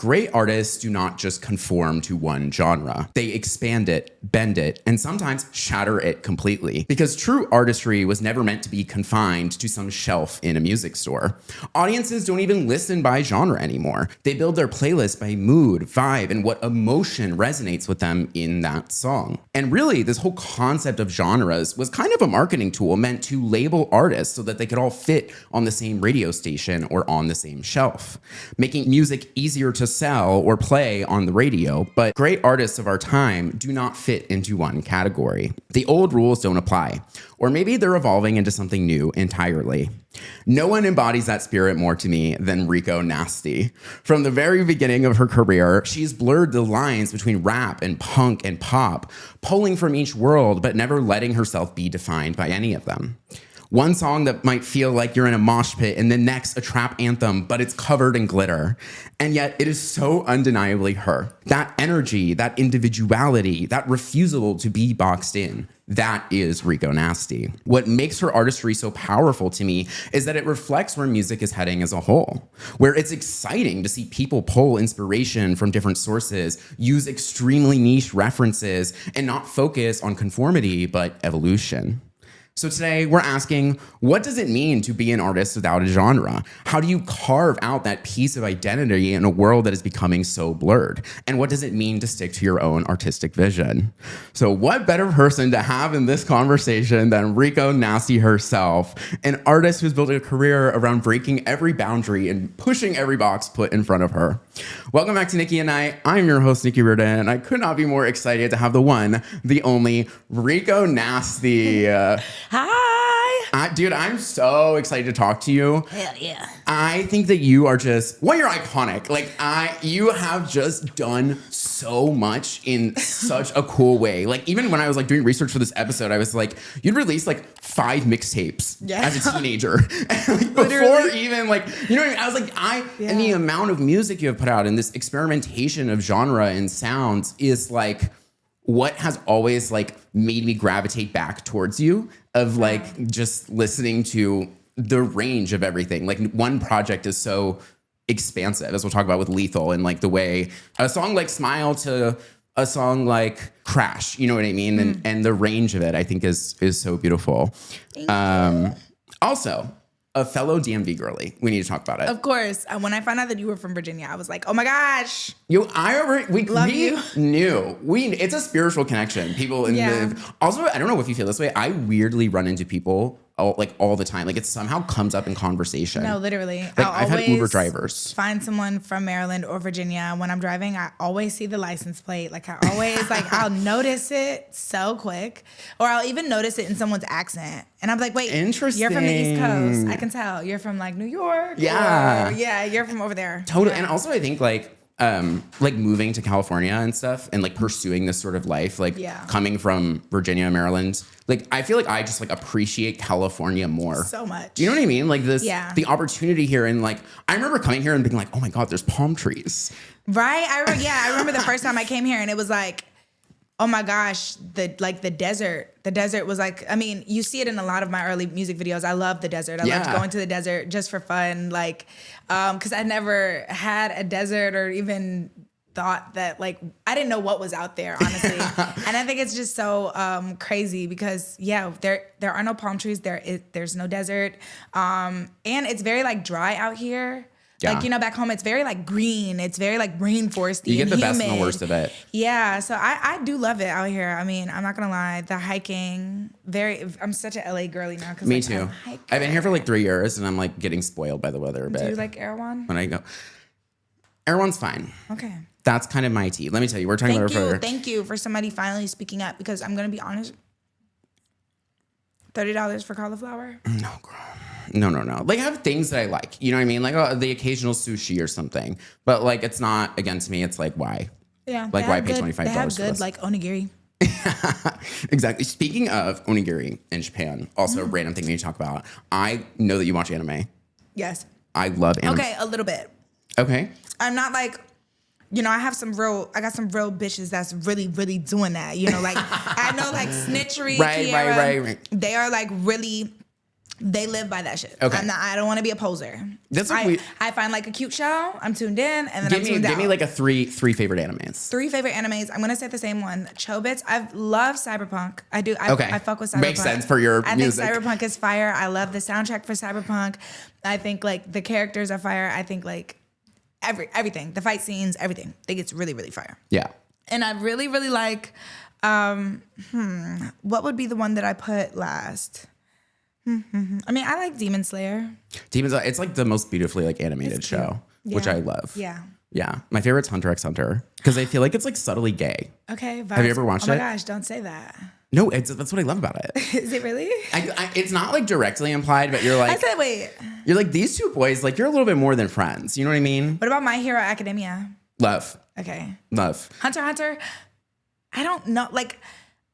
Great artists do not just conform to one genre. They expand it, bend it, and sometimes shatter it completely. Because true artistry was never meant to be confined to some shelf in a music store. Audiences don't even listen by genre anymore. They build their playlist by mood, vibe, and what emotion resonates with them in that song. And really, this whole concept of genres was kind of a marketing tool meant to label artists so that they could all fit on the same radio station or on the same shelf, making music easier to sell or play on the radio. But great artists of our time do not fit into one category. The old rules don't apply, or maybe they're evolving into something new entirely. No one embodies that spirit more to me than Rico Nasty. From the very beginning of her career, she's blurred the lines between rap and punk and pop, pulling from each world but never letting herself be defined by any of them. One song that might feel like you're in a mosh pit, and the next a trap anthem, but it's covered in glitter. And yet it is so undeniably her. That energy, that individuality, that refusal to be boxed in, that is Rico Nasty. What makes her artistry so powerful to me is that it reflects where music is heading as a whole, where it's exciting to see people pull inspiration from different sources, use extremely niche references, and not focus on conformity, but evolution. So today we're asking, what does it mean to be an artist without a genre? How do you carve out that piece of identity in a world that is becoming so blurred? And what does it mean to stick to your own artistic vision? So what better person to have in this conversation than Rico Nasty herself, an artist who's built a career around breaking every boundary and pushing every box put in front of her. Welcome back to Nicky and I. I'm your host, Nicky Reardon, and I could not be more excited to have the one, the only Rico Nasty. Hi. Dude, I'm so excited to talk to you. Hell yeah. I think that you are just, well, you're iconic. Like, you have just done so much in such a cool way. Like, even when I was like doing research for this episode, I was like, you'd release like 5 mixtapes as a teenager. Like, before even like, you know what I mean? I was like, and the amount of music you have put out and this experimentation of genre and sounds is like what has always like made me gravitate back towards you, of like just listening to the range of everything. Like, one project is so expansive, as we'll talk about with Lethal, and like the way a song like Smile to a song like Crash, you know what I mean? And the range of it, I think is so beautiful. Also, a fellow DMV girly. We need to talk about it. Of course. When I found out that you were from Virginia, I was like, oh my gosh. We knew. It's a spiritual connection. People in the, also, I don't know if you feel this way. I weirdly run into people all the time. Like, it somehow comes up in conversation. No, literally. Like, I've had Uber drivers find someone from Maryland or Virginia. When I'm driving, I always see the license plate. Like, I always I'll notice it so quick, or I'll even notice it in somone's accent. And I'm like, wait, interesting. You're from the East Coast. I can tell. You're from like New York. Yeah. You're from over there. Totally. Yeah. And also, I think like moving to California and stuff, and like pursuing this sort of life, like coming from Virginia, Maryland, like I feel like I just like appreciate California more. So much. Do you know what I mean? Like this, the opportunity here, and like I remember coming here and being like, oh my God, there's palm trees. Right? I remember the first time I came here, and it was like, oh my gosh, the desert. The desert was like, I mean, you see it in a lot of my early music videos. I love the desert. I loved going to the desert just for fun. Like, because I never had a desert or even thought that, like, I didn't know what was out there, honestly. And I think it's just so crazy because, there are no palm trees. There's no desert. And it's very, like, dry out here. Yeah. Like, you know, back home, it's very, like, green. It's very, like, rainforesty. You get the humid. best and the worst of it. Yeah, so I do love it out here. I mean, I'm not going to lie. The hiking, I'm such a LA girly now. Me too. I've been here for, like, 3 years, and I'm, like, getting spoiled by the weather a bit. Do you like Erewhon? When I go. Erewhon's fine. Okay. That's kind of my tea. Let me tell you, we're talking about Thank you for somebody finally speaking up, because I'm going to be honest. $30 for cauliflower? No, girl. No. Like, I have things that I like. You know what I mean? Like the occasional sushi or something. But, like, it's not, against me, it's like, why? Yeah. Like, why pay $25 They have for good, this? like, onigiri. Exactly. Speaking of onigiri in Japan, also a random thing we need to talk about. I know that you watch anime. Yes. I love anime. Okay, a little bit. Okay. I'm not like, you know, I got some real bitches that's really, really doing that. You know, like, I know, like, Snitchery, Right. They are, like, really They live by that shit. Okay. I don't want to be a poser. I find like a cute show. I'm tuned in, and then I'm tuned out. Give me like a three favorite animes. 3 favorite animes. I'm gonna say the same one. Chobits. I love Cyberpunk. I do. I fuck with Cyberpunk. Makes sense for your music. I think Cyberpunk is fire. I love the soundtrack for Cyberpunk. I think like the characters are fire. I think like everything, the fight scenes, everything. I think it's really, really fire. Yeah. And I really, really like. What would be the one that I put last? I mean, I like Demon Slayer. It's like the most beautifully like animated show, which I love. Yeah. Yeah. My favorite's Hunter x Hunter because I feel like it's like subtly gay. Okay. Have you ever watched it? Oh my gosh, don't say that. No, that's what I love about it. Is it really? It's not like directly implied, but you're like, I said, wait. You're like, these two boys, like you're a little bit more than friends. You know what I mean? What about My Hero Academia? Love. Okay. Love. Hunter x Hunter. I don't know. Like,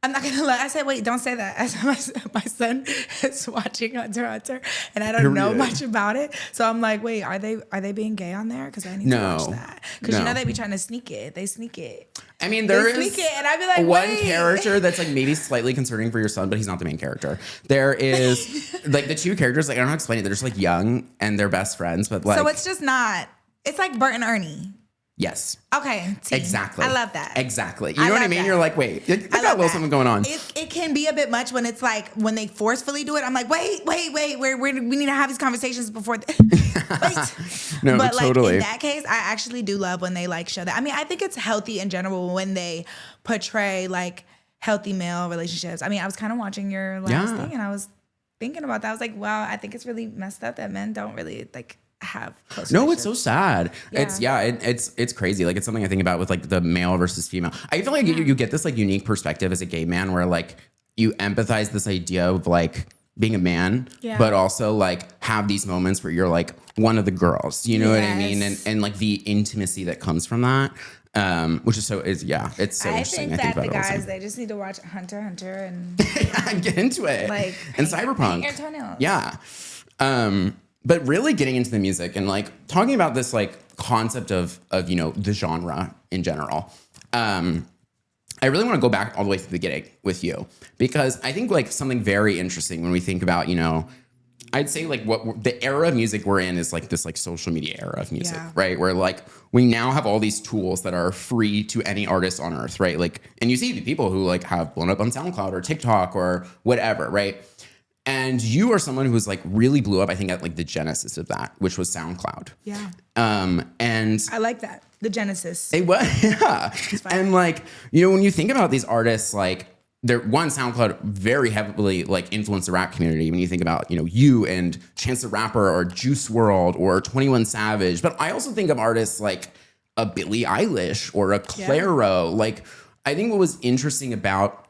I'm not gonna lie. I said, wait, don't say that. I said, my son is watching Hunter x Hunter, and I don't know much about it. So I'm like, wait, are they being gay on there? Because I need to watch that. Because you know they be trying to sneak it. They sneak it. I mean, there is sneak it, and I'd be like, one character that's like maybe slightly concerning for your son, but he's not the main character. There is like the two characters. Like I don't know how to explain it. They're just like young and they're best friends, but like so it's just not. It's like Bert and Ernie. Yes. Okay. Exactly. I love that. Exactly. You know what I mean? That. You're like, wait, I got a little something going on. It can be a bit much when it's like when they forcefully do it. I'm like, wait. We need to have these conversations before. Wait. No, but totally. Like in that case, I actually do love when they like show that. I mean, I think it's healthy in general when they portray like healthy male relationships. I mean, I was kind of watching your last thing and I was thinking about that. I was like, wow, I think it's really messed up that men don't really like have close no, it's so sad. Yeah. It's crazy. Like it's something I think about with like the male versus female. I feel like you get this like unique perspective as a gay man where like you empathize this idea of like being a man, but also like have these moments where you're like one of the girls, you know what I mean? And like the intimacy that comes from that. Which is it's so interesting. I think that the guys, they just need to watch Hunter x Hunter and get into it. Like and Cyberpunk. Your toenails. Yeah. But really getting into the music and like talking about this like concept of you know the genre in general. I really want to go back all the way to the beginning with you because I think like something very interesting when we think about, you know, I'd say like what the era of music we're in is like this like social media era of music, right? Where like we now have all these tools that are free to any artist on earth, right? Like, and you see the people who like have blown up on SoundCloud or TikTok or whatever, right? And you are someone who's like really blew up, I think, at like the genesis of that, which was SoundCloud. Yeah. And I like that. The genesis. It was, yeah. And like, you know, when you think about these artists, like SoundCloud very heavily like influenced the rap community. When you think about, you know, you and Chance the Rapper or Juice WRLD or 21 Savage. But I also think of artists like a Billie Eilish or a Clairo. Like, I think what was interesting about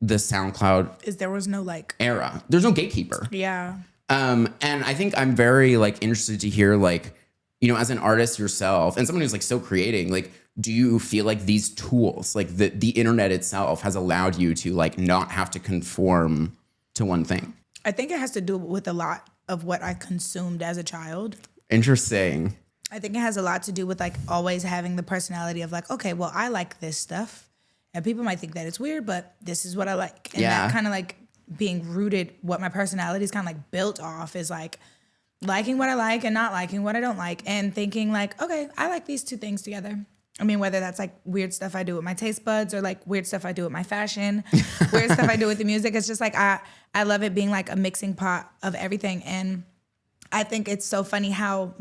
the SoundCloud is there was no like era. There's no gatekeeper. Yeah. And I think I'm very like interested to hear like, you know, as an artist yourself and someone who's like still creating, like, do you feel like these tools, like the internet itself has allowed you to like not have to conform to one thing? I think it has to do with a lot of what I consumed as a child. Interesting. I think it has a lot to do with like always having the personality of like, okay, well, I like this stuff. And people might think that it's weird, but this is what I like. And that kind of like being rooted, what my personality is kind of like built off is like liking what I like and not liking what I don't like. And thinking like, okay, I like these two things together. I mean, whether that's like weird stuff I do with my taste buds or like weird stuff I do with my fashion, weird stuff I do with the music. It's just like, I love it being like a mixing pot of everything. And I think it's so funny how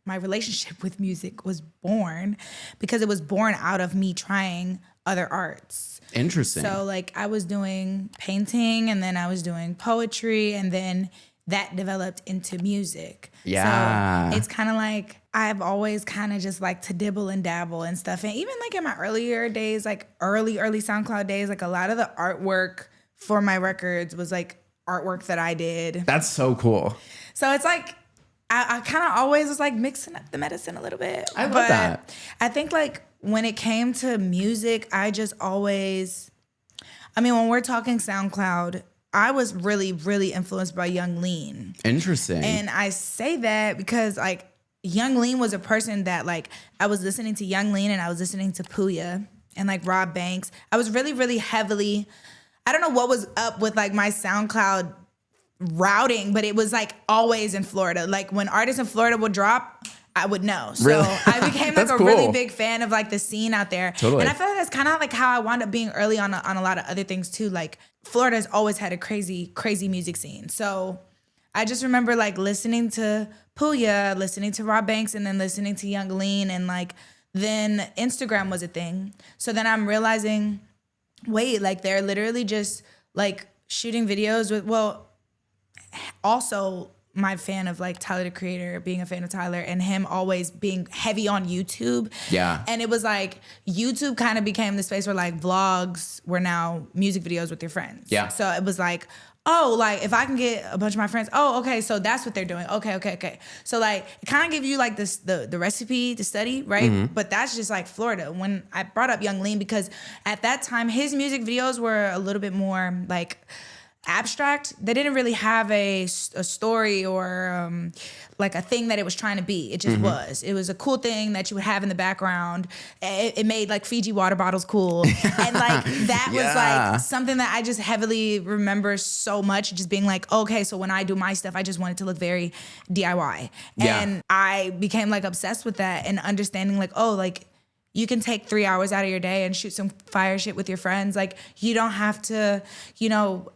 my relationship with music was born because it was born out of me trying other arts. Interesting. So like I was doing painting and then I was doing poetry and then that developed into music. Yeah. So it's kind of like I've always kind of just like to dibble and dabble and stuff. And even like in my earlier days, like early SoundCloud days, like a lot of the artwork for my records was like artwork that I did. That's so cool. So it's like, I kind of always was like mixing up the medicine a little bit. I love that. I think like when it came to music, I just always, I mean, when we're talking SoundCloud, I was really, really influenced by Young Lean. Interesting. And I say that because like Young Lean was a person that like, I was listening to Young Lean and I was listening to Puya and like Rob Banks. I was really, really heavily, I don't know what was up with like my SoundCloud routing, but it was like always in Florida. Like when artists in Florida would drop, I would know. So Really? I became like a cool. really big fan of like the scene out there. Totally. And I feel like that's kind of like how I wound up being early on a lot of other things too. Like Florida has always had a crazy, crazy music scene. So I just remember like listening to Puya, listening to Rob Banks, and then listening to Young Lean, and like then Instagram was a thing. So then I'm realizing, wait, like they're literally just like shooting videos with, well, also my fan of like Tyler the Creator, being a fan of Tyler, and him always being heavy on YouTube. Yeah. And it was like YouTube kind of became the space where like vlogs were now music videos with your friends. Yeah. So it was like, oh, like if I can get a bunch of my friends, oh, okay, so that's what they're doing. Okay. So like it kind of gives you like this the recipe to study, right? Mm-hmm. But that's just like Florida. When I brought up Young Lean, because at that time his music videos were a little bit more like abstract. They didn't really have a story or like a thing that it was trying to be. It just was. It was a cool thing that you would have in the background. It made like Fiji water bottles cool. And like that was like something that I just heavily remember so much, just being like, okay, so when I do my stuff, I just want it to look very DIY. Yeah. And I became like obsessed with that and understanding like, oh, like you can take 3 hours out of your day and shoot some fire shit with your friends. Like you don't have to, you know,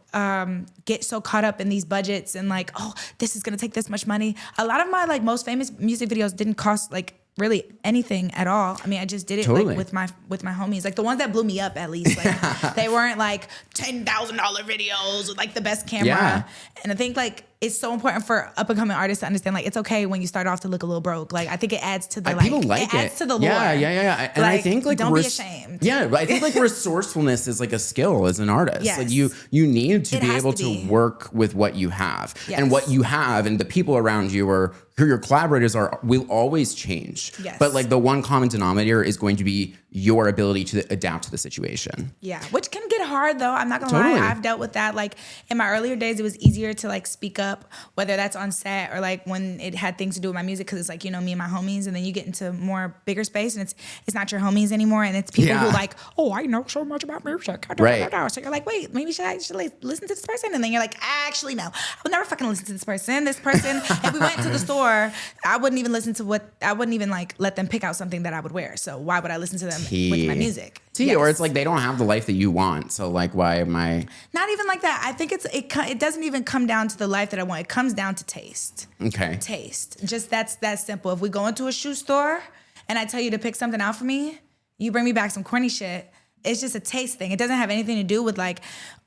get so caught up in these budgets and like, oh, this is gonna take this much money. A lot of my like most famous music videos didn't cost like really anything at all. I mean, I just did it like with my homies. Like the ones that blew me up, at least, like they weren't like $10,000 videos with like the best camera. Yeah. And I think like it's so important for up and coming artists to understand like it's okay when you start off to look a little broke. Like I think it adds to the like people like it adds to the lore. Yeah. And like, I think like don't be ashamed. Yeah, I think like resourcefulness is like a skill as an artist. Yes. Like you need to It be has able to to be. work with what you have. Yes. And what you have and the people around you or who your collaborators are will always change. Yes. But like the one common denominator is going to be your ability to adapt to the situation. Yeah, which can get hard though. I'm not gonna Totally. lie. I've dealt with that. Like in my earlier days, it was easier to like speak up, whether that's on set or like when it had things to do with my music, because it's like, you know, me and my homies, and then you get into more bigger space and it's not your homies anymore, and it's people who like, oh, I know so much about music. Right. So you're like, wait, maybe I should like listen to this person, and then you're like, actually no, I would never fucking listen to this person. This person, if we went to the store, I wouldn't even listen to I wouldn't even like let them pick out something that I would wear. So why would I listen to them with my music? Or it's like they don't have the life that you want. So like, why am I? Not even like that. I think it doesn't even come down to the life that I want. It comes down to taste. Okay. Taste. Just that's that simple. If we go into a shoe store and I tell you to pick something out for me, you bring me back some corny shit. It's just a taste thing. It doesn't have anything to do with like,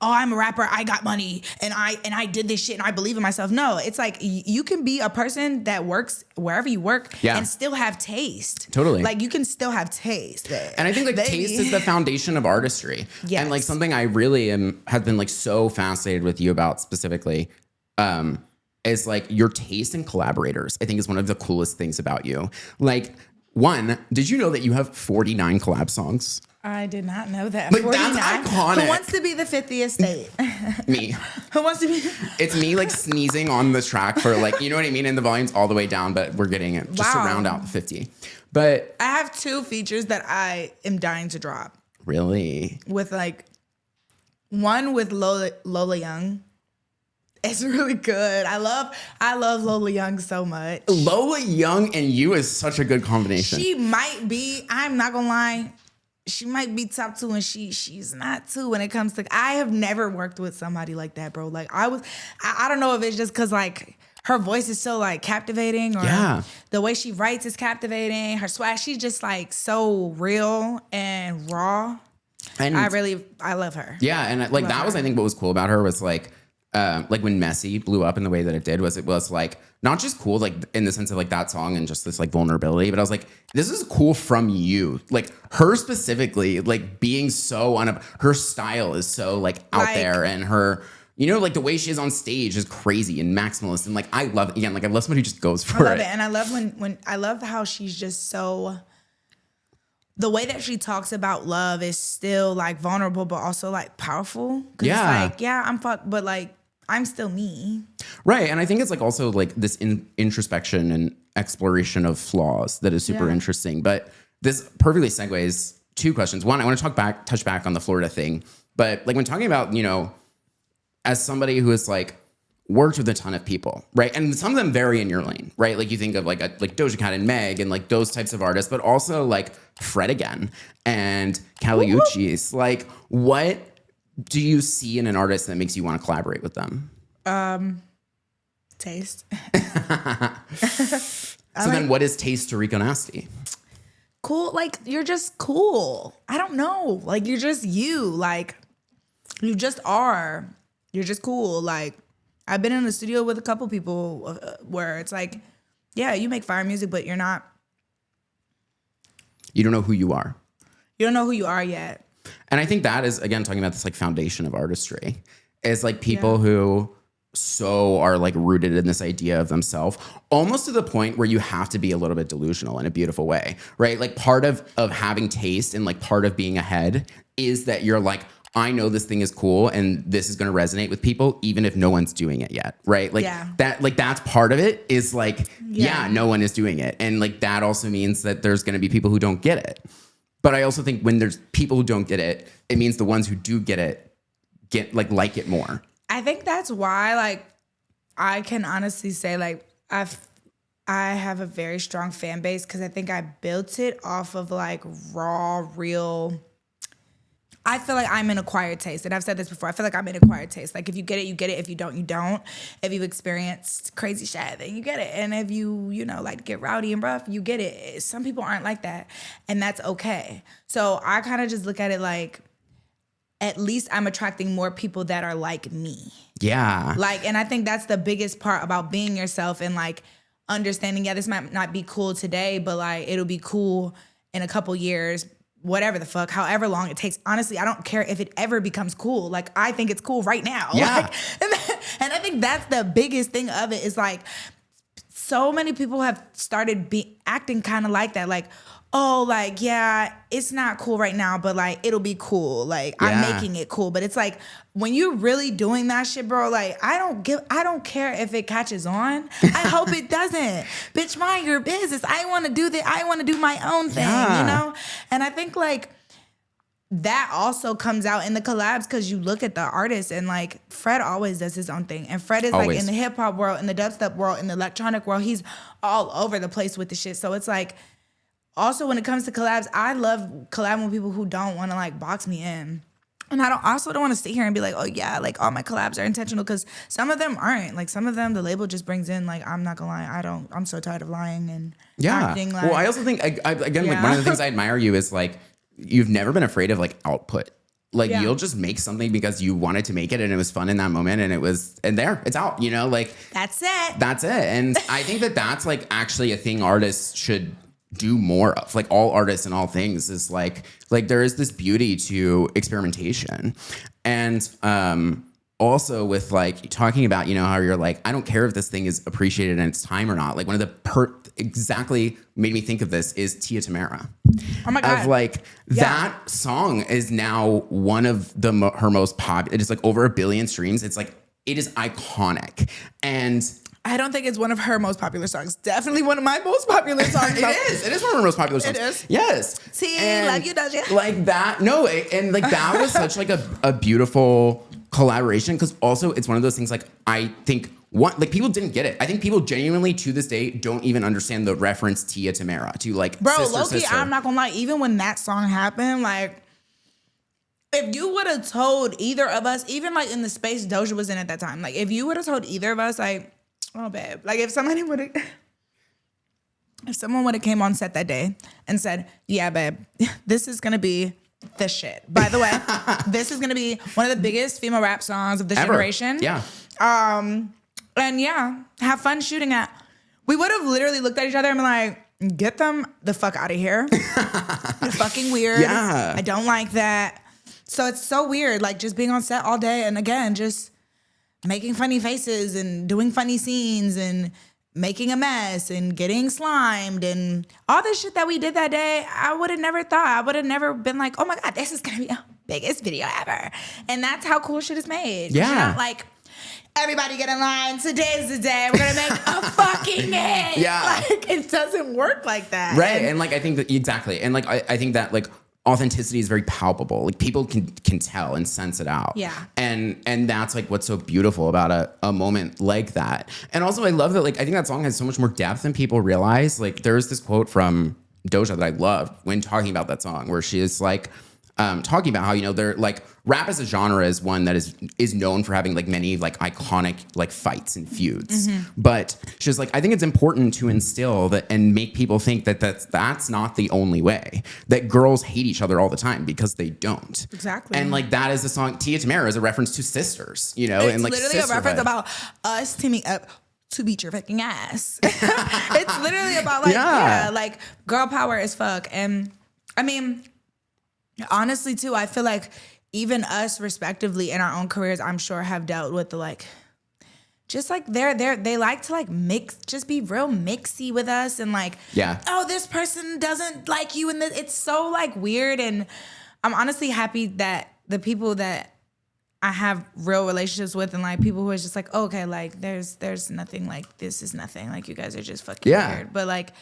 oh, I'm a rapper, I got money, and I did this shit, and I believe in myself. No, it's like you can be a person that works wherever you work and still have taste. Totally. Like you can still have taste. And I think like taste is the foundation of artistry. Yes. And like something I really have been like so fascinated with you about specifically is like your taste in collaborators. I think is one of the coolest things about you. Like one, did you know that you have 49 collab songs? I did not know that. Like 49. that's iconic. Who wants to be the 50th state? Me. Who wants to be? It's me like sneezing on the track for like, you know what I mean? And the volume's all the way down, but we're getting it just to round out the 50. But I have 2 features that I am dying to drop. Really? With like one with Lola Young. It's really good. I love Lola Young so much. Lola Young and you is such a good combination. She might be, I'm not gonna lie, she might be top 2 and she's not 2 when it comes to, I have never worked with somebody like that, bro. Like I don't know if it's just cause like her voice is so like captivating or the way she writes is captivating. Her swag, she's just like so real and raw. And I love her. Yeah. And like that was, I think what was cool about her was like when Messy blew up in the way that it was like not just cool like in the sense of like that song and just this like vulnerability, but I was like, this is cool from you, like her specifically, like being so her style is so like out there, and her, you know, like the way she is on stage is crazy and maximalist, and like I love it. Again, like I love somebody who just goes for I love it. And I love when I love how she's just so, the way that she talks about love is still like vulnerable, but also like powerful. It's like, yeah, I'm fucked, but like I'm still me. Right. And I think it's like also like this introspection and exploration of flaws that is super interesting. But this perfectly segues 2 questions. One, I want to touch back on the Florida thing. But like when talking about, you know, as somebody who is like worked with a ton of people, right? And some of them vary in your lane, right? Like you think of like Doja Cat and Meg and like those types of artists, but also like Fred again and Kali Uchis. Like, what do you see in an artist that makes you want to collaborate with them? Taste. So then what is taste to Rico Nasty? Cool. Like, you're just cool. I don't know. Like, you're just you. Like, you just are. You're just cool. Like, I've been in the studio with a couple people where it's like, yeah, you make fire music, but you're not. You don't know who you are. You don't know who you are yet. And I think that is, again, talking about this like foundation of artistry, is like people who so are like rooted in this idea of themselves, almost to the point where you have to be a little bit delusional in a beautiful way, right? Like part of having taste and like part of being ahead is that you're like, I know this thing is cool and this is going to resonate with people, even if no one's doing it yet, right? Like that, like that's part of it is like, no one is doing it. And like that also means that there's going to be people who don't get it. But I also think when there's people who don't get it, it means the ones who do get it like it more. I think that's why, like, I can honestly say, like, I have a very strong fan base because I think I built it off of like raw, real. I feel like I'm an acquired taste, and I've said this before. I feel like I'm an acquired taste. Like, if you get it, you get it. If you don't, you don't. If you've experienced crazy shit, then you get it. And if you like to get rowdy and rough, you get it. Some people aren't like that, and that's okay. So I kind of just look at it like, at least I'm attracting more people that are like me. Yeah. Like, and I think that's the biggest part about being yourself and like understanding, this might not be cool today, but like it'll be cool in a couple years, whatever the fuck, however long it takes. Honestly, I don't care if it ever becomes cool. Like, I think it's cool right now. Yeah. Like, and I think that's the biggest thing of it is like, so many people have started acting kind of like that. Like, oh, like, yeah, it's not cool right now, but like, it'll be cool. Like, I'm making it cool. But it's like, when you're really doing that shit, bro, like, I don't care if it catches on. I hope it doesn't. Bitch, mind your business. I want to do my own thing, you know? And I think like, that also comes out in the collabs because you look at the artist and like Fred always does his own thing. And Fred is like in the hip hop world, in the dubstep world, in the electronic world, he's all over the place with the shit. So it's like, also when it comes to collabs, I love collabing with people who don't want to like box me in. And I also don't want to sit here and be like, oh yeah, like all my collabs are intentional, because some of them aren't. Like some of them, the label just brings in, like, I'm not gonna lie, I'm so tired of lying and acting like. Well, I also think, again, like one of the things I admire you is like, you've never been afraid of like output. Like you'll just make something because you wanted to make it and it was fun in that moment and there, it's out, you know, like. That's it. That's it. And I think that that's like actually a thing artists should do more of. Like all artists and all things is like there is this beauty to experimentation. And also with like talking about, you know, how you're like, I don't care if this thing is appreciated in its time or not. Like one of the exactly made me think of this is Tamera. Oh my God. Of like that song is now one of her most popular. It is like over 1 billion streams. It's like, it is iconic. And I don't think it's one of her most popular songs. Definitely one of my most popular songs. It is one of her most popular songs. It is. Yes. See, and love you, Doja. Like that. No, and like that was such like a beautiful collaboration, because also it's one of those things like I think like people didn't get it. I think people genuinely to this day don't even understand the reference Tamera to like sister. I'm not gonna lie. Even when that song happened, like if you would have told either of us, even like in the space Doja was in at that time, like if you would have told either of us, like, oh babe, like if someone would have came on set that day and said, yeah, babe, this is gonna be the shit. By the way, this is gonna be one of the biggest female rap songs of this generation. Yeah. And yeah, have fun shooting at. We would have literally looked at each other and been like, get them the fuck out of here. You're fucking weird. Yeah. I don't like that. So it's so weird, like just being on set all day and again, just making funny faces and doing funny scenes and making a mess and getting slimed and all this shit that we did that day. I would have never thought. I would have never been like, oh my God, this is gonna be the biggest video ever. And that's how cool shit is made. Yeah. You're not like, everybody get in line. Today's the day. We're gonna make a fucking hit. Yeah. Like it doesn't work like that. Right. And like I think that exactly. And like I think that like authenticity is very palpable. Like people can tell and sense it out. Yeah. And that's like what's so beautiful about a moment like that. And also I love that, like, I think that song has so much more depth than people realize. Like there's this quote from Doja that I loved when talking about that song, where she is like, talking about how, you know, they're like, rap as a genre is one that is known for having like many like iconic like fights and feuds. But she's like, I think it's important to instill that and make people think that that's not the only way, that girls hate each other all the time, because they don't. Exactly. And like that is the song Tia Tamera is a reference to sisters, you know, It's and like literally sisterhood. a reference about us teaming up to beat your fucking ass. It's literally about like, yeah, like girl power as fuck. And I mean, honestly too, I feel like even us respectively in our own careers, I'm sure have dealt with the like, just like they like to like mix, just be real mixy with us and like, oh, this person doesn't like you, and it's so like weird. And I'm honestly happy that the people that I have real relationships with and like people who are just like, oh, okay, like there's nothing, like this is nothing, like you guys are just fucking weird. But like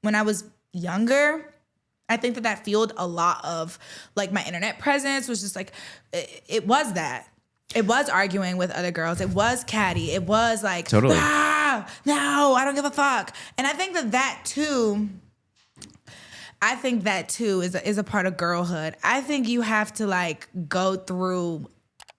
when I was younger, I think that fueled a lot of like my internet presence, was just like, it was that. It was arguing with other girls. It was catty. It was like, totally. Ah, no, I don't give a fuck. And I think that too is a part of girlhood. I think you have to like go through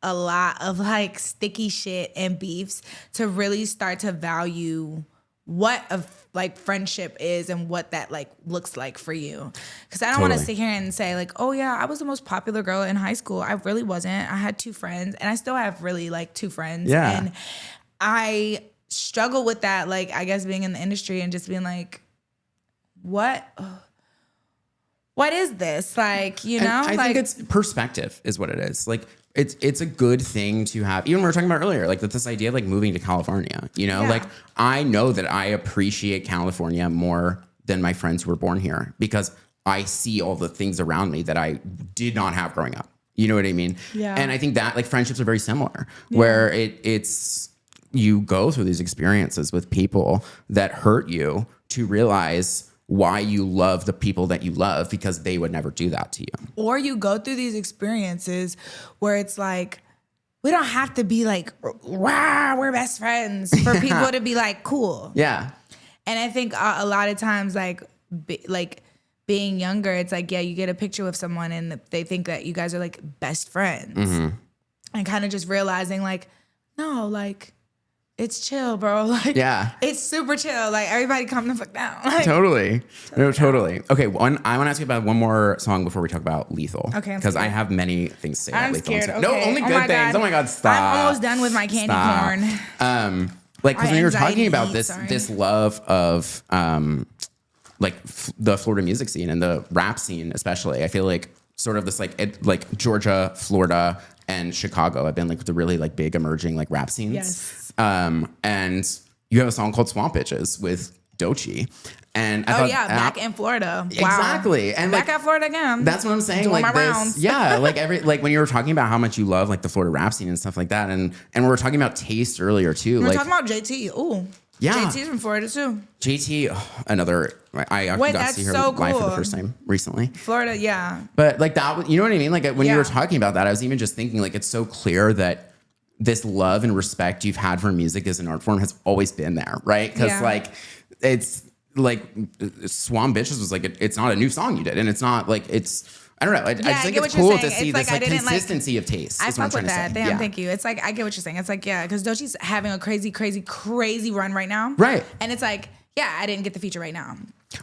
a lot of like sticky shit and beefs to really start to value what a like friendship is and what that like looks like for you. Because I don't want to sit here and say like, oh yeah, I was the most popular girl in high school. I really wasn't. I had 2 friends, and I still have really like 2 friends. Yeah. And I struggle with that, like I guess being in the industry and just being like, what is this? Like, you know? I think it's perspective is what it is. Like it's a good thing to have. Even we were talking about earlier, like this idea of like moving to California, you know, like I know that I appreciate California more than my friends who were born here, because I see all the things around me that I did not have growing up. You know what I mean? Yeah. And I think that like friendships are very similar, where it's you go through these experiences with people that hurt you to realize why you love the people that you love, because they would never do that to you. Or you go through these experiences where it's like, we don't have to be like, wow, we're best friends, for people to be like, cool. Yeah. And I think a lot of times, like being younger, it's like, yeah, you get a picture with someone and they think that you guys are like best friends. And kind of just realizing like, no, like, it's chill, bro. Like, it's super chill. Like, everybody calm the fuck down. Like, totally. No, totally. Okay, I want to ask you about one more song before we talk about Lethal. Okay. Because I have many things to say about Lethal. I'm scared. Okay. No, only good things. Oh my God, stop. I'm almost done with my candy corn. Like, because when you were talking about this love of like the Florida music scene and the rap scene especially, I feel like sort of this like Georgia, Florida, and Chicago have been like the really like big emerging like rap scenes. Yes. And you have a song called Swamp Bitches with Doechii. And I thought, back in Florida. Wow. Exactly. And back at Florida again. That's what I'm saying. Doing like my this, rounds. yeah. Like when you were talking about how much you love like the Florida rap scene and stuff like that, and we were talking about taste earlier too. We were talking about JT. Ooh. Yeah. JT's from Florida too. JT, another. I got to see her live for the first time recently. Florida, yeah. But like that, you know what I mean? Like when you were talking about that, I was even just thinking like it's so clear that this love and respect you've had for music as an art form has always been there, right? Because like it's like Swamp Bitches was like it's not a new song you did, and it's not like it's. I don't know. I just think it's cool to see this like consistency of taste. I fuck with that. Damn, thank you. It's like I get what you're saying. It's like because Doechii's having a crazy run right now, right? And it's like I didn't get the feature right now.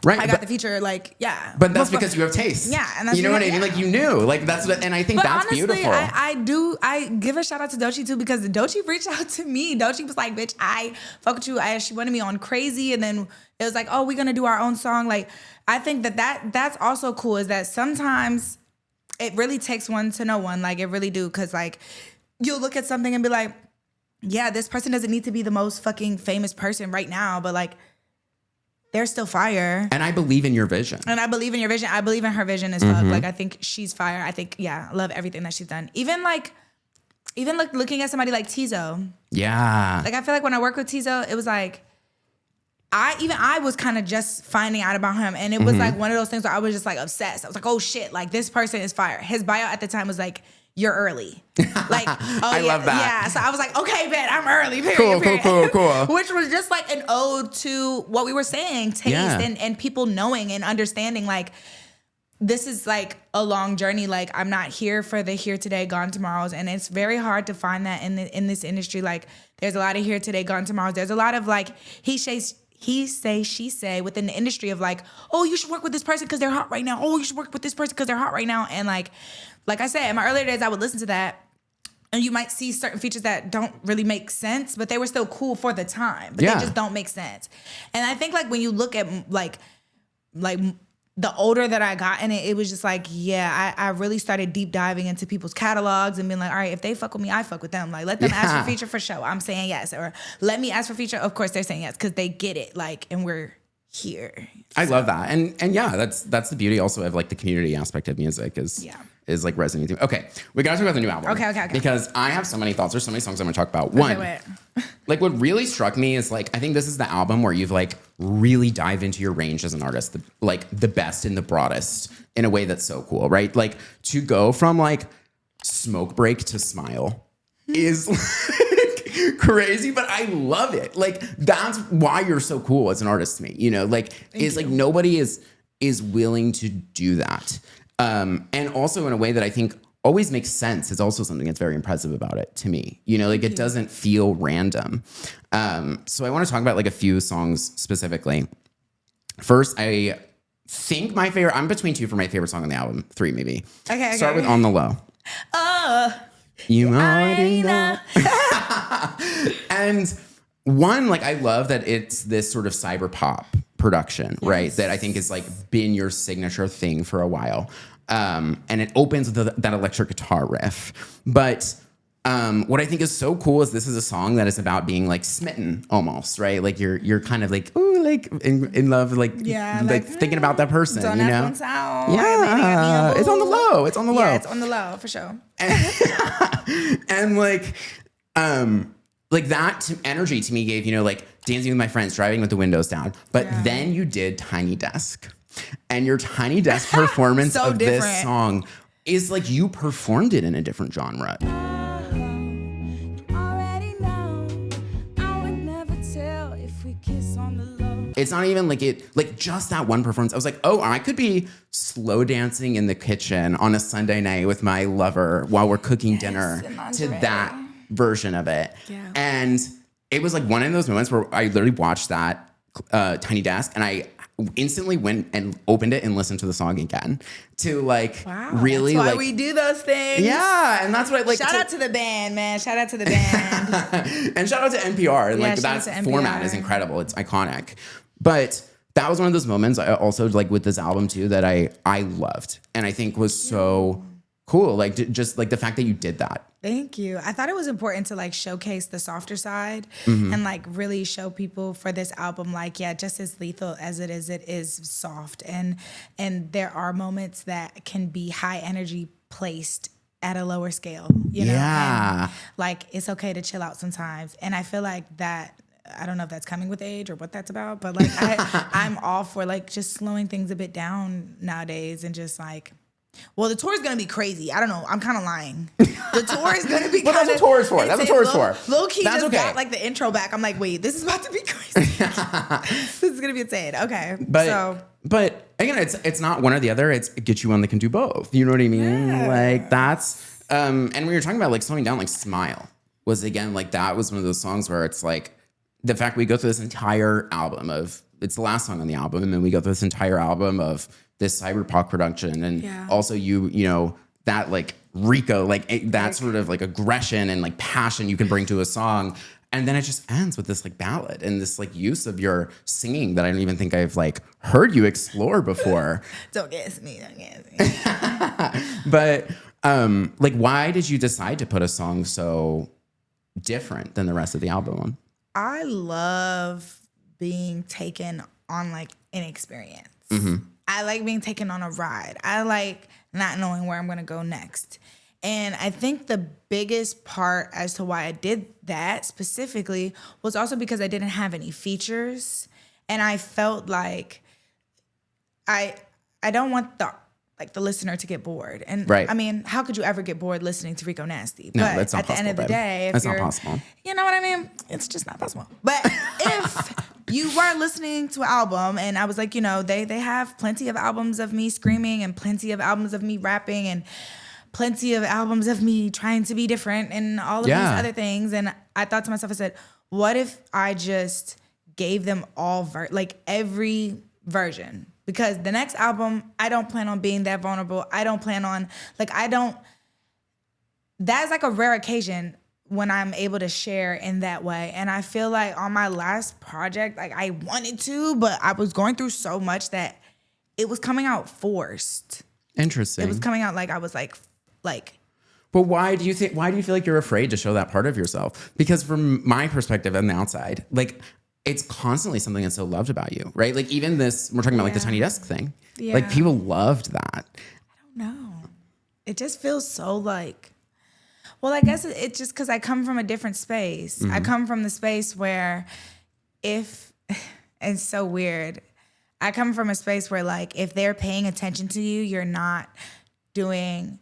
Right, I got the feature, like, But that's because you have taste. Yeah, and that's you know what I mean? Like, you knew. Like, that's what, and I think that's honestly, beautiful. I give a shout out to Doechii too, because Doechii reached out to me. Doechii was like, bitch, I fuck with you. She wanted me on Crazy, and then it was like, oh, we're gonna do our own song. Like, I think that's also cool, is that sometimes it really takes one to know one. Like, it really do, because like, you'll look at something and be like, yeah, this person doesn't need to be the most fucking famous person right now, but like, they're still fire. And I believe in your vision. I believe in her vision as fuck. Like, I think she's fire. I think, I love everything that she's done. Even looking at somebody like Tizo. Yeah. Like, I feel like when I work with Tizo, it was like, I was kind of just finding out about him, and it was like one of those things where I was just like obsessed. I was like, oh shit, like this person is fire. His bio at the time was like, you're early. Like, oh I love that. Yeah. So I was like, okay, man, I'm early. Period. Cool. Which was just like an ode to what we were saying, taste and people knowing and understanding like, this is like a long journey. Like I'm not here for the here today, gone tomorrows. And it's very hard to find that in this industry. Like there's a lot of here today, gone tomorrows. There's a lot of like, he say, she say within the industry of like, oh, you should work with this person because they're hot right now. Oh, you should work with this person because they're hot right now. And like I said, in my earlier days, I would listen to that. And you might see certain features that don't really make sense, but they were still cool for the time. But they just don't make sense. And I think like when you look at like the older that I got in it, it was just like, I really started deep diving into people's catalogs and being like, all right, if they fuck with me, I fuck with them. Like, let them ask for feature for show. I'm saying yes. Or let me ask for feature. Of course, they're saying yes because they get it. Like, and we're here. I love that. And yeah, that's the beauty also of like the community aspect of music is like resonating. Okay, we gotta talk about the new album. Okay. Because I have so many thoughts. There's so many songs I'm gonna talk about. One, like what really struck me is like, I think this is the album where you've like really dived into your range as an artist, the best and the broadest in a way that's so cool, right? Like to go from like Smoke Break to Smile is like crazy, but I love it. Like that's why you're so cool as an artist to me, you know, like like nobody is willing to do that. And also in a way that I think always makes sense is also something that's very impressive about it to me. You know, like it doesn't feel random. So I want to talk about like a few songs specifically. First, I think my favorite, I'm between two for my favorite song on the album, three maybe. Okay. Start with On the Low. You already know. And one, like I love that it's this sort of cyber pop production, right? That I think is like been your signature thing for a while. And it opens with that electric guitar riff. But what I think is so cool is this is a song that is about being like smitten almost, right? Like you're kind of like, ooh, like in love, like thinking about that person, you know? It's on the low. It's on the low. Yeah, it's on the low for sure. And like that energy to me gave, you know, like dancing with my friends, driving with the windows down. But then you did Tiny Desk. And your Tiny Desk performance of this song is like you performed it in a different genre. It's not even like just that one performance. I was like, oh, I could be slow dancing in the kitchen on a Sunday night with my lover while we're cooking dinner to that version of it. Yeah. And it was like one of those moments where I literally watched that Tiny Desk and I instantly went and opened it and listened to the song again to like really that's why like we do those things. Yeah, and that's what I like. Shout out to the band, man. Shout out to the band. And shout out to NPR. And like that format is incredible. It's iconic. But that was one of those moments I also like with this album too that I loved and I think was so cool. Like just like the fact that you did that. Thank you. I thought it was important to like showcase the softer side and like really show people for this album, like, just as lethal as it is soft. And there are moments that can be high energy placed at a lower scale, you know? And like, it's okay to chill out sometimes. And I feel like that, I don't know if that's coming with age or what that's about, but like I'm all for like just slowing things a bit down nowadays and just like, well, the tour is going to be crazy. I don't know. I'm kind of lying. The tour is going to be well, that's what tour is for. That's what tour is for. Low-key just got like the intro back. I'm like, wait, this is about to be crazy. This is going to be insane. Okay. But again, it's not one or the other. It's get you one that can do both. You know what I mean? Yeah. Like that's, and when you're talking about like slowing down, like Smile was again, like that was one of those songs where it's like the fact we go through this entire album of, it's the last song on the album. And then we go through this entire album of this cyber pop production and also you know that like Rico like that sort of like aggression and like passion you can bring to a song and then it just ends with this like ballad and this like use of your singing that I don't even think I've like heard you explore before. Don't guess me. But like why did you decide to put a song so different than the rest of the album? I love being taken on like an experience. I like being taken on a ride. I like not knowing where I'm going to go next. And I think the biggest part as to why I did that specifically was also because I didn't have any features And I felt like I don't want the listener to get bored. And right. I mean, how could you ever get bored listening to Rico Nasty? No, but that's not at the possible, end of the day, if that's you're, not possible. You know what I mean? It's just not possible. But if you were listening to an album and I was like, you know, they have plenty of albums of me screaming and plenty of albums of me rapping and plenty of albums of me trying to be different and all of these other things. And I thought to myself, I said, what if I just gave them all every version? Because the next album, I don't plan on being that vulnerable. I don't plan on, that's like a rare occasion when I'm able to share in that way. And I feel like on my last project, like I wanted to, but I was going through so much that it was coming out forced. Interesting. It was coming out like I was like. But why do you feel like you're afraid to show that part of yourself? Because from my perspective on the outside, like it's constantly something that's so loved about you, right? Like even this, we're talking about like the Tiny Desk thing. Yeah. Like people loved that. I don't know. It just feels so like, well, I guess it's just because I come from a different space. I come from the space where it's so weird. I come from a space where like if they're paying attention to you, you're not doing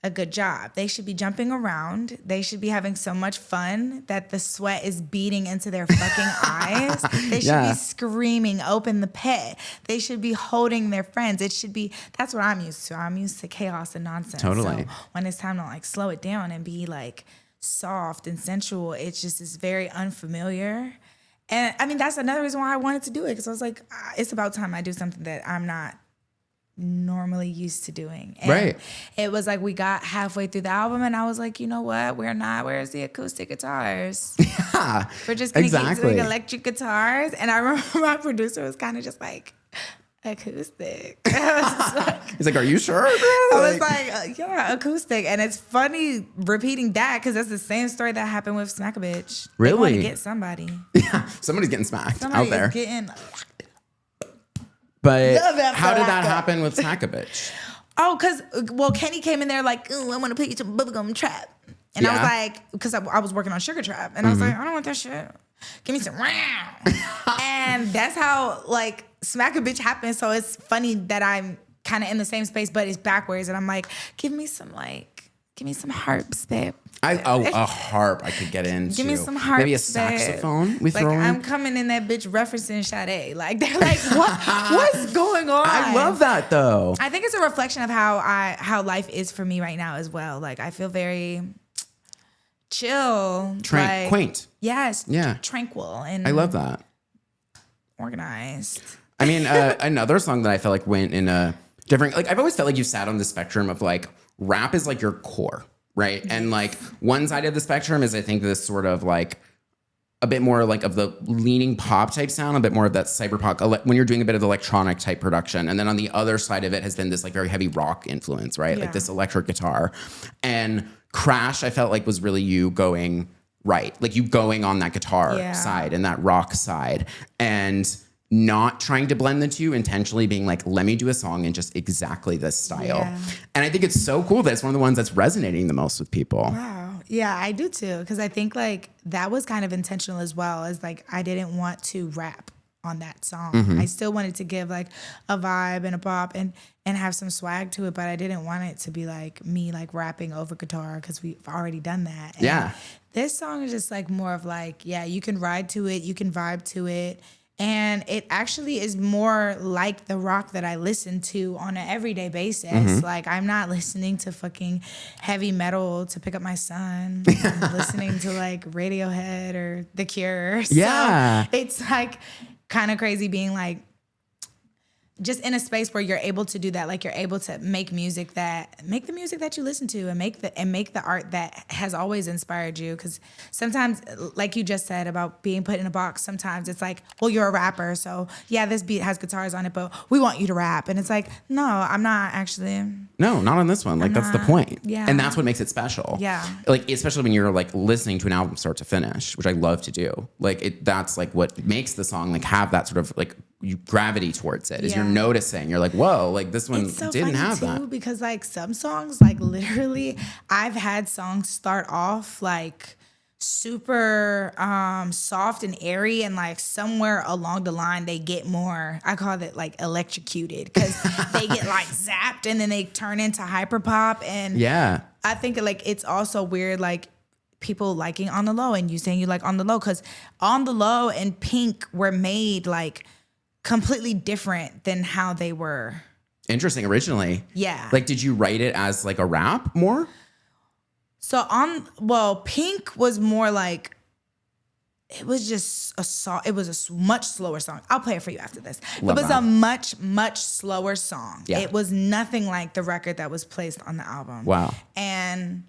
a good job. They should be jumping around. They should be having so much fun that the sweat is beating into their fucking eyes. They should be screaming, open the pit. They should be holding their friends. That's what I'm used to. I'm used to chaos and nonsense. Totally. So when it's time to like slow it down and be like soft and sensual, it's just is very unfamiliar. And I mean, that's another reason why I wanted to do it. Because I was like, it's about time I do something that I'm not normally used to doing. And it was like we got halfway through the album and I was like, you know what? Where's the acoustic guitars? Yeah. We're just gonna keep doing electric guitars. And I remember my producer was kind of just like, acoustic. He's like, are you sure? I was like, yeah, acoustic. And it's funny repeating that because that's the same story that happened with Smack a Bitch. Really? They want to get somebody. Yeah, somebody's getting smacked out there. Getting. But how did that happen with Smack a Bitch? Oh, because, Kenny came in there like, ooh, I want to put you to bubblegum trap. And I was like, because I was working on Sugar Trap. And I was like, I don't want that shit. Give me some and that's how, like, Smack a Bitch happened. So it's funny that I'm kind of in the same space, but it's backwards. And I'm like, give me some harps, babe. A harp I could get into. Give me some harps, maybe a saxophone. We throw in. I'm coming in that bitch referencing Sade. Like they're like, what's going on? I love that though. I think it's a reflection of how life is for me right now as well. Like I feel very chill, quaint. Yes, tranquil, and I love that. Organized. I mean, another song that I felt like went in a different. Like I've always felt like you sat on the spectrum of like rap is like your core. Right. And like one side of the spectrum is I think this sort of like a bit more like of the leaning pop type sound, a bit more of that cyberpunk when you're doing a bit of electronic type production. And then on the other side of it has been this like very heavy rock influence, right? Yeah. Like this electric guitar. And Crash, I felt like was really you going right. Like you going on that guitar side and that rock side. And not trying to blend the two, intentionally being like, let me do a song in just exactly this style. Yeah. And I think it's so cool that it's one of the ones that's resonating the most with people. Wow. Yeah, I do too. Because I think like that was kind of intentional as well, as like I didn't want to rap on that song. I still wanted to give like a vibe and a pop and have some swag to it, but I didn't want it to be like me like rapping over guitar because we've already done that. And this song is just like more of like, you can ride to it, you can vibe to it. And it actually is more like the rock that I listen to on an everyday basis. Like, I'm not listening to fucking heavy metal to pick up my son. I'm listening to, like, Radiohead or The Cure. Yeah. So it's, like, kind of crazy being, like, just in a space where you're able to do that, like you're able to make the music that you listen to and make the art that has always inspired you. Because sometimes, like you just said about being put in a box, sometimes it's like, well, you're a rapper, so yeah, this beat has guitars on it, but we want you to rap. And it's like, no, I'm not actually. No, not on this one. Like that's the point. Yeah. And that's what makes it special. Yeah. Like especially when you're like listening to an album start to finish, which I love to do. Like that's like what makes the song like have that sort of like gravity towards it. Is you're noticing, you're like, whoa, like this one didn't have that. Because like some songs, like literally, I've had songs start off like super soft and airy, and like somewhere along the line they get more, I call it like electrocuted, because they get like zapped and then they turn into hyperpop. And Yeah. I think like it's also weird, like people liking On the Low and you saying you like On the Low, because On the Low and Pink were made like completely different than how they were. Interesting. Originally. Yeah. Like, did you write it as like a rap more? So Pink was more like, it was just a song. It was a much slower song. I'll play it for you after this. Love it was that. a much, much slower song. Yeah. It was nothing like the record that was placed on the album. Wow. And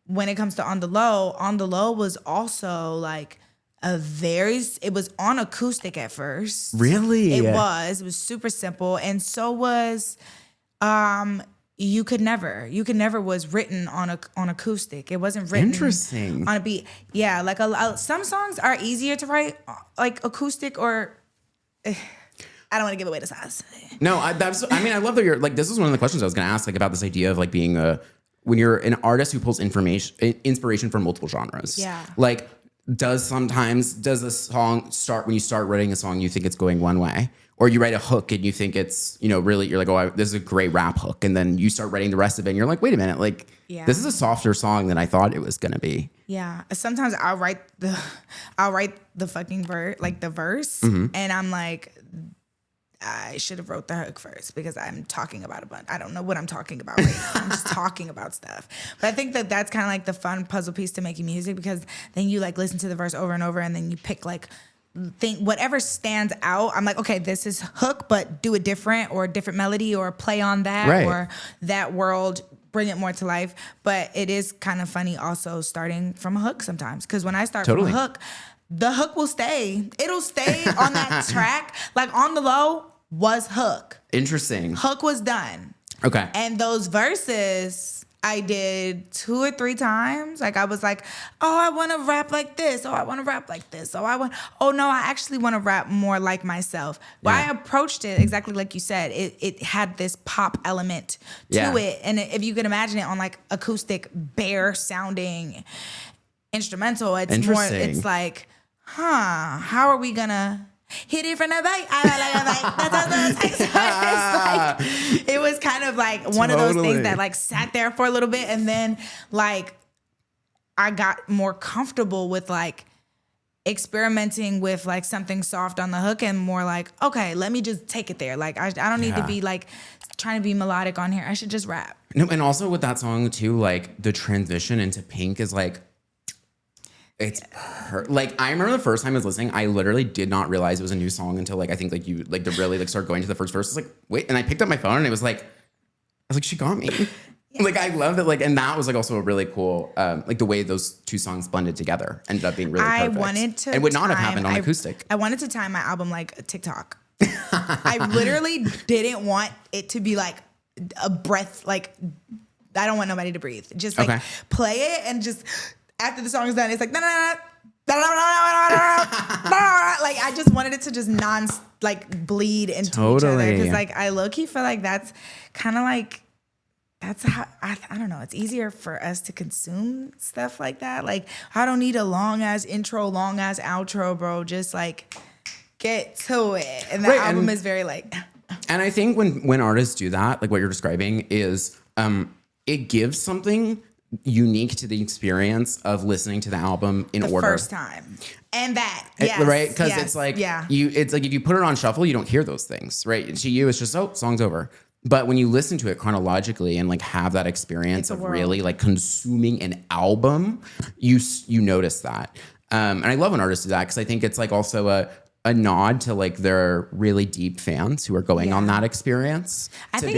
when it comes to On the Low was also like it was on acoustic at first. Really? It was super simple. And so was You Could Never. You Could Never was written on acoustic. It wasn't written Interesting. on a beat. Yeah, like some songs are easier to write like acoustic, or I don't want to give away the sauce. No, I love that you're like, this is one of the questions I was going to ask, like about this idea of like being when you're an artist who pulls inspiration from multiple genres. Yeah. Like, does a song start, when you start writing a song, you think it's going one way? Or you write a hook and you think it's, really, you're like, oh, this is a great rap hook. And then you start writing the rest of it and you're like, wait a minute, like, this is a softer song than I thought it was going to be. Yeah. Sometimes I'll write the fucking verse, like the verse. Mm-hmm. And I'm like, I should have wrote the hook first, because I'm talking about a bunch. I don't know what I'm talking about right now. I'm just talking about stuff. But I think that that's kind of like the fun puzzle piece to making music, because then you like listen to the verse over and over, and then you pick like whatever stands out. I'm like, okay, this is hook, but do it different, or a different melody, or play on that, right, or that world, bring it more to life. But it is kind of funny also starting from a hook sometimes, because when I start from a hook, the hook will stay. It'll stay on that track. Like On the Low was hook. Interesting. Hook was done. Okay. And those verses I did 2 or 3 times. Like I was like, oh, I want to rap like this. Oh, I want to rap like this. Oh no, I actually want to rap more like myself. But I approached it exactly like you said. It had this pop element to it. And if you could imagine it on like acoustic, bare sounding instrumental, it's like, how are we gonna hit it from the back? It was kind of like one of those things that like sat there for a little bit, and then like I got more comfortable with like experimenting with like something soft on the hook, and more like, okay, let me just take it there. Like I don't need to be like trying to be melodic on here. I should just rap. No, and also with that song too, like the transition into Pink is like, it's like, I remember the first time I was listening, I literally did not realize it was a new song until like, I think like you like to really like start going to the first verse. I was like, wait, and I picked up my phone and it was like, I was like, she got me. Like I love it. Like, and that was like also a really cool, like the way those two songs blended together ended up being really perfect. It would not have happened on acoustic. I wanted to time my album like a TikTok. I literally didn't want it to be like a breath. Like I don't want nobody to breathe. Just like play it, and just after the song is done, it's like like I just wanted it to just bleed into each other, because like I low-key feel like that's kind of like, that's how I don't know, it's easier for us to consume stuff like that. Like I don't need a long ass intro, long ass outro, bro. Just like get to it. And the album is very like, and I think when artists do that, like what you're describing is it gives something unique to the experience of listening to the album in order. The first time. And that, right? Because it's like, it's like if you put it on shuffle, you don't hear those things, right? To you, it's just, oh, song's over. But when you listen to it chronologically and like have that experience of really like consuming an album, you notice that. And I love when artists do that, because I think it's like also a nod to like their really deep fans who are going on that experience. I think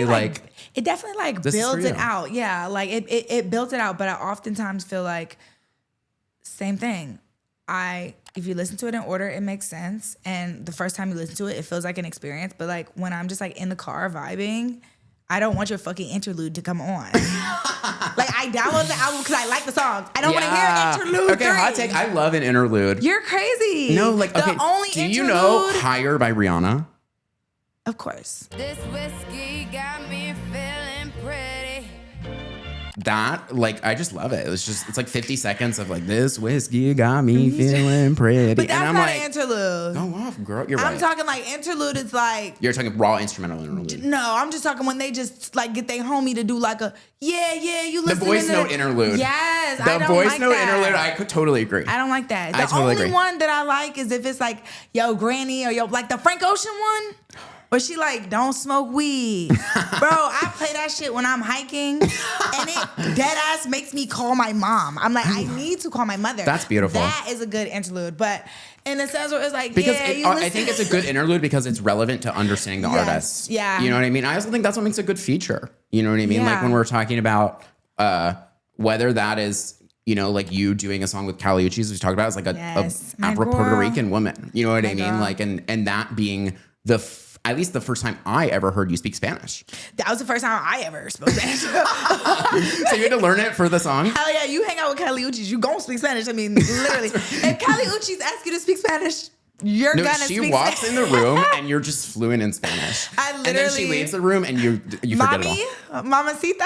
it definitely like builds it out. Yeah, like it built it out. But I oftentimes feel like same thing. If you listen to it in order, it makes sense. And the first time you listen to it, it feels like an experience. But like when I'm just like in the car vibing, I don't want your fucking interlude to come on. Like I download the album because I like the songs. I don't want to hear interlude. Okay, hot take. I love an interlude. You're crazy. No, like the only do interlude. You know Higher by Rihanna? Of course. This whiskey got me feeling pretty. that, like, I just love it. It's like 50 seconds of like, this whiskey got me feeling pretty. But that's and I'm not like, an interlude. go off, girl. You're right. I'm talking like interlude is like. You're talking raw instrumental interlude. No, I'm just talking when they just like get their homie to do like a you listen to the voice note interlude. Yes, the I don't voice like note that. interlude. I could totally agree. I don't like that. I The totally only agree. one that I like is if it's like yo granny or yo like the Frank Ocean one. Where she like, don't smoke weed. Bro, I play that shit when I'm hiking and it dead ass makes me call my mom. I'm like, I need to call my mother. That's beautiful. That is a good interlude. But in the sense where it's like, because yeah, I think it's a good interlude because it's relevant to understanding the artist. Yeah. You know what I mean? I also think that's what makes a good feature. You know what I mean? Yeah. Like when we're talking about whether that is, you know, like you doing a song with Kali Uchis, we talked about, is like a Afro Puerto Rican woman. You know what I mean? Girl. Like, and that being at least the first time I ever heard you speak Spanish. That was the first time I ever spoke Spanish. So you had to learn it for the song? Hell yeah, you hang out with Kali Uchis, you gon' speak Spanish. I mean, literally. If Kali Uchis ask you to speak Spanish, you're gonna speak Spanish. She walks in the room and you're just fluent in Spanish. And then she leaves the room and you forget it all. Mamacita.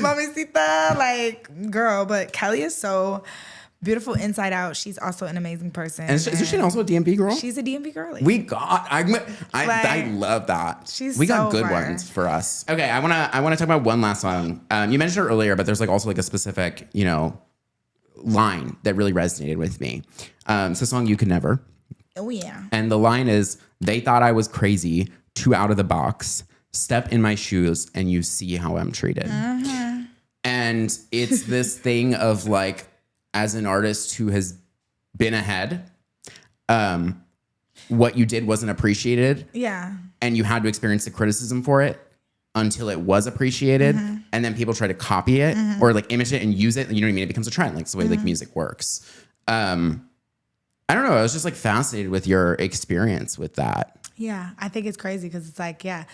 Mamacita, like, girl. But Kelly is so beautiful inside out. She's also an amazing person. And is she also a DMV girl? She's a DMV girlie. I love that. We got good ones for us. Okay, I wanna talk about one last song. You mentioned it earlier, but there's like also like a specific, you know, line that really resonated with me. It's a song You Could Never. Oh yeah. And the line is, they thought I was crazy, too out of the box. Step in my shoes and you see how I'm treated. Mm-hmm. And it's this thing of like, as an artist who has been ahead, what you did wasn't appreciated. Yeah. And you had to experience the criticism for it until it was appreciated. Mm-hmm. And then people try to copy it or like image it and use it. You know what I mean? It becomes a trend. Like it's the way like music works. I don't know. I was just like fascinated with your experience with that. Yeah. I think it's crazy because it's like, yeah,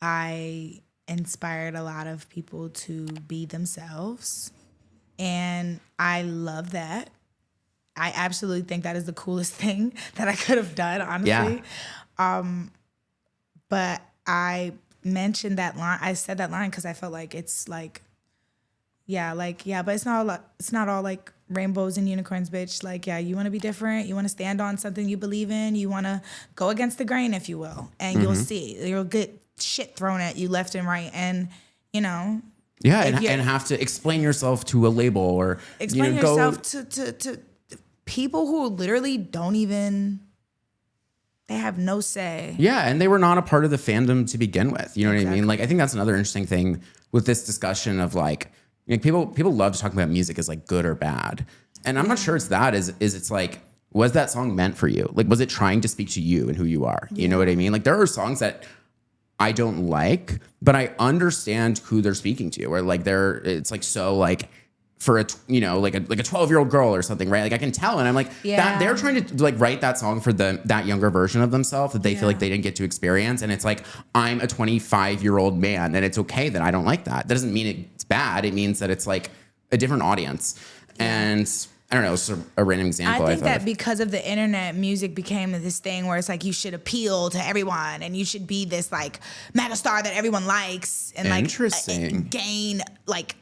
I inspired a lot of people to be themselves. And I love that. I absolutely think that is the coolest thing that I could have done, honestly. Yeah. But I mentioned that line. I said that line because I felt like it's like, but it's not all like rainbows and unicorns, bitch. Like, yeah, you want to be different. You want to stand on something you believe in. You want to go against the grain, if you will. And you'll see. You'll get shit thrown at you left and right. And, you know. Yeah, and have to explain yourself to a label or explain yourself to people who literally don't even, they have no say. Yeah, and they were not a part of the fandom to begin with. You know what I mean? Like, I think that's another interesting thing with this discussion of like, you know, people love to talk about music as like good or bad, and I'm not sure it's that. Is it's like, was that song meant for you? Like, was it trying to speak to you and who you are? You know what I mean? Like, there are songs that I don't like, but I understand who they're speaking to. Or like it's like so like for a like a 12-year-old girl or something, right? Like I can tell, and I'm like that they're trying to like write that song for that younger version of themselves that they feel like they didn't get to experience. And it's like, I'm a 25-year-old man, and it's okay that I don't like that. That doesn't mean it's bad. It means that it's like a different audience. And I don't know, it's a random example. I think that because of the internet, music became this thing where it's like you should appeal to everyone and you should be this like mega star that everyone likes and like gain like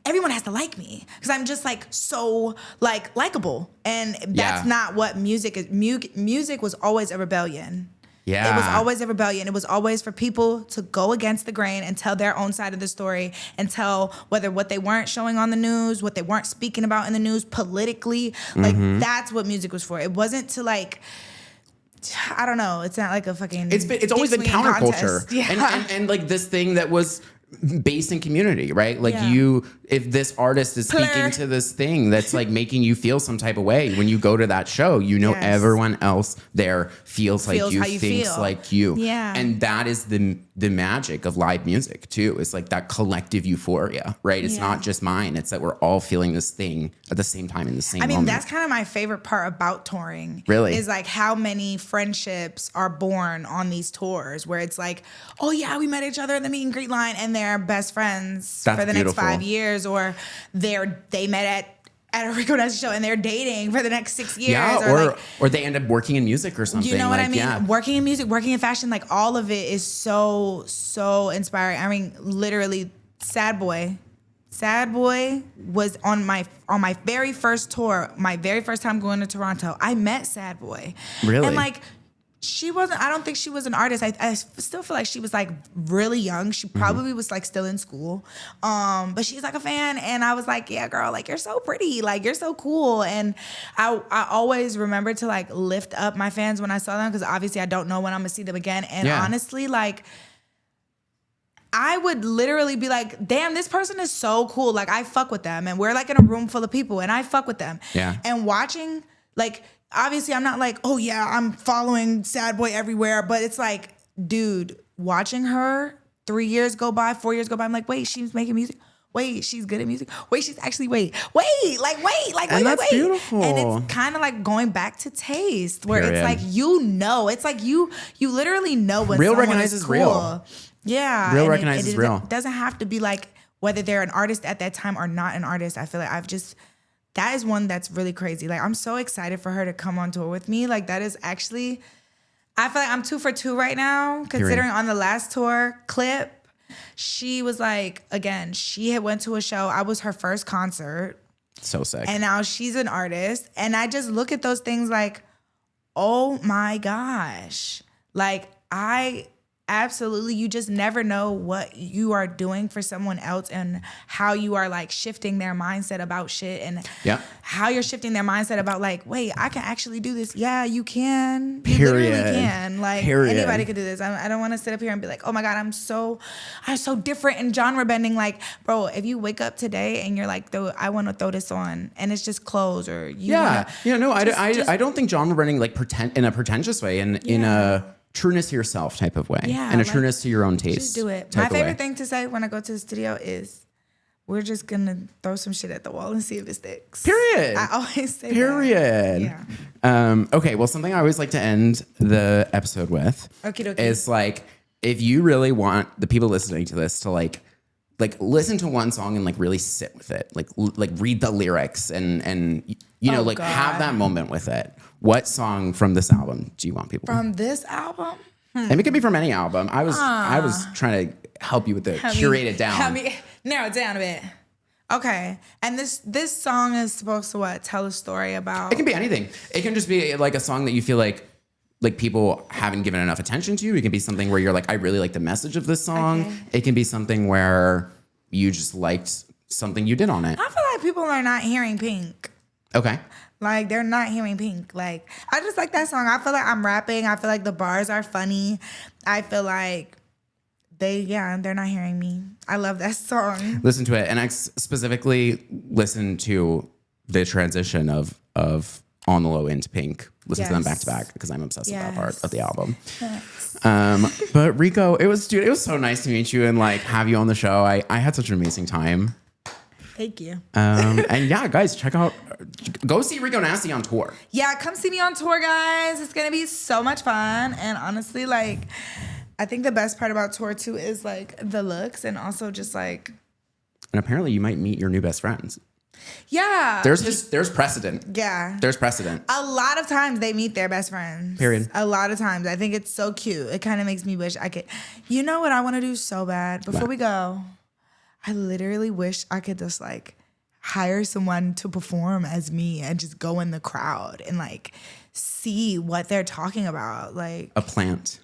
everyone has to like me because I'm just like so like likable, and that's not what music is. Music was always a rebellion. Yeah. It was always a rebellion. It was always for people to go against the grain and tell their own side of the story and tell whether what they weren't showing on the news, what they weren't speaking about in the news politically. Like, that's what music was for. It wasn't to like, I don't know. It's not like a fucking It's always been counterculture. Yeah. And like this thing that was based in community, right? Like if this artist is speaking to this thing that's like making you feel some type of way, when you go to that show, you know everyone else there feels like you, thinks like you. Yeah. And that is the magic of live music too. It's like that collective euphoria, right? It's not just mine. It's that we're all feeling this thing at the same time in the same moment. That's kind of my favorite part about touring. Really? Is like how many friendships are born on these tours where it's like, oh yeah, we met each other in the meet and greet line and they're best friends for the next 5 years, or they met at a Rico Nasty show and they're dating for the next 6 years. Yeah, or they end up working in music or something. You know what I mean? Yeah. Working in music, working in fashion, like all of it is so, so inspiring. I mean, literally Sad Boy. Sad Boy was on my very first tour, my very first time going to Toronto. I met Sad Boy. Really? And like, I don't think she was an artist. I still feel like she was like really young. She probably was like still in school. But she's like a fan. And I was like, yeah, girl, like you're so pretty. Like you're so cool. And I always remember to like lift up my fans when I saw them because obviously I don't know when I'm gonna see them again. And honestly, like, I would literally be like, damn, this person is so cool. Like, I fuck with them. And we're like in a room full of people and I fuck with them. Yeah. And watching, like, obviously I'm not like, oh yeah, I'm following Sad Boy everywhere. But it's like, dude, watching her 3 years go by, 4 years go by, I'm like, wait, she's making music. Wait, she's good at music. Wait, she's actually, wait. And that's beautiful. And it's kind of like going back to taste where Period. it's like, it's like you literally know when Real someone recognizes is cool. real. Yeah. Real and recognizes real. It doesn't have to be like whether they're an artist at that time or not an artist. I feel like that is one that's really crazy. Like, I'm so excited for her to come on tour with me. Like, that is actually, I feel like I'm 2 for 2 right now, considering on the last tour clip, she was like, again, she had went to a show. I was her first concert. So sick. And now she's an artist. And I just look at those things like, oh my gosh. Like, absolutely, you just never know what you are doing for someone else and how you are like shifting their mindset about shit and how you're shifting their mindset about like, wait, I can actually do this. Yeah, you can. You literally can. Like anybody could do this. I don't want to sit up here and be like, oh my God, I'm so different in genre bending. Like, bro, if you wake up today and you're like, I want to throw this on and it's just clothes or I don't think genre bending like in a pretentious way in a trueness to yourself type of way. Yeah. And a trueness to your own taste. Just do it. My favorite thing to say when I go to the studio is we're just going to throw some shit at the wall and see if it sticks. Period. I always say Period. that. Yeah. Okay, well, something I always like to end the episode with is like, if you really want the people listening to this to like listen to one song and like really sit with it, like read the lyrics and you know, have that moment with it. What song from this album do you want people from this album? And it could be from any album. I was trying to help you with the curate it down. Help me narrow it down a bit. Okay. And this song is supposed to tell a story about. It can be anything. It can just be like a song that you feel like people haven't given enough attention to. It can be something where you're like, I really like the message of this song. Okay. It can be something where you just liked something you did on it. I feel like people are not hearing Pink. Okay. Like, they're not hearing Pink. Like, I just like that song. I feel like I'm rapping. I feel like the bars are funny. I feel like they're not hearing me. I love that song. Listen to it. And I specifically listen to the transition of On the Low into Pink. Listen to them back to back because I'm obsessed with that part of the album. Yes. But Rico, it was so nice to meet you and like have you on the show. I had such an amazing time. Thank you. And yeah, guys, go see Rico Nasty on tour. Yeah, come see me on tour, guys. It's gonna be so much fun. And honestly, like, I think the best part about tour too is like the looks and also just like. And apparently, you might meet your new best friends. Yeah. There's precedent. Yeah. There's precedent. A lot of times they meet their best friends. Period. A lot of times. I think it's so cute. It kind of makes me wish I could. You know what I want to do so bad? Before we go. I literally wish I could just like hire someone to perform as me and just go in the crowd and like see what they're talking about. Like a plant.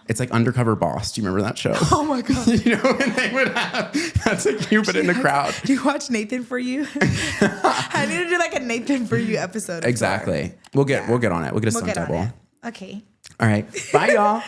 It's like Undercover Boss. Do you remember that show? Oh my God. You know when they would have, that's like you, but in the crowd. Do you watch Nathan For You? I need to do like a Nathan For You episode. Exactly. We'll get on it. We'll get a stunt double. Okay. All right. Bye, y'all.